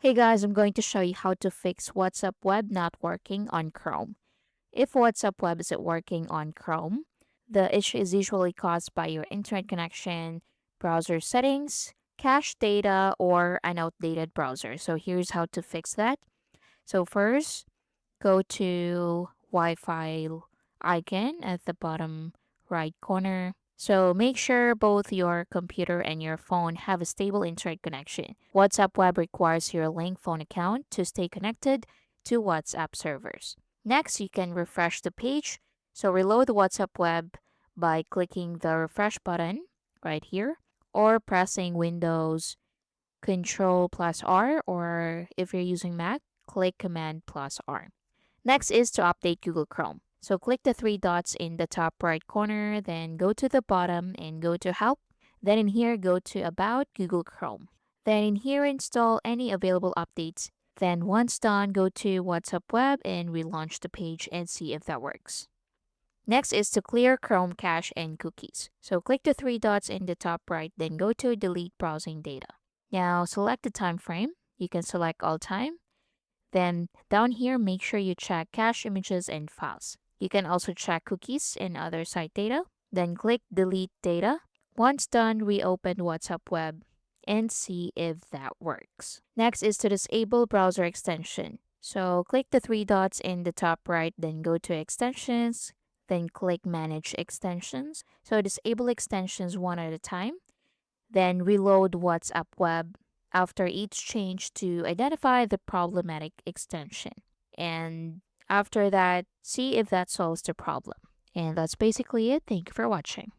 Hey guys, I'm going to show you how to fix WhatsApp web not working on Chrome. If WhatsApp web isn't working on Chrome, the issue is usually caused by your internet connection, browser settings, cache data, or an outdated browser. So here's how to fix that. So first, go to Wi-Fi icon at the bottom right corner. So make sure both your computer and your phone have a stable internet connection. WhatsApp Web requires your link phone account to stay connected to WhatsApp servers. Next, you can refresh the page. So reload WhatsApp Web by clicking the refresh button right here or pressing Windows Control plus R, or if you're using Mac, click Command plus R. Next is to update Google Chrome. So click the three dots in the top right corner, then go to the bottom and go to Help. Then in here, go to About Google Chrome. Then in here, install any available updates. Then once done, go to WhatsApp Web and relaunch the page and see if that works. Next is to clear Chrome cache and cookies. So click the three dots in the top right, then go to Delete Browsing Data. Now select the time frame. You can select all time. Then down here, make sure you check cache images and files. You can also check cookies and other site data. Then click Delete Data. Once done, reopen WhatsApp Web and see if that works. Next is to disable browser extension. So click the three dots in the top right, then go to Extensions, then click Manage Extensions. So disable extensions one at a time. Then reload WhatsApp Web after each change to identify the problematic extension. And after that, see if that solves the problem. And that's basically it. Thank you for watching.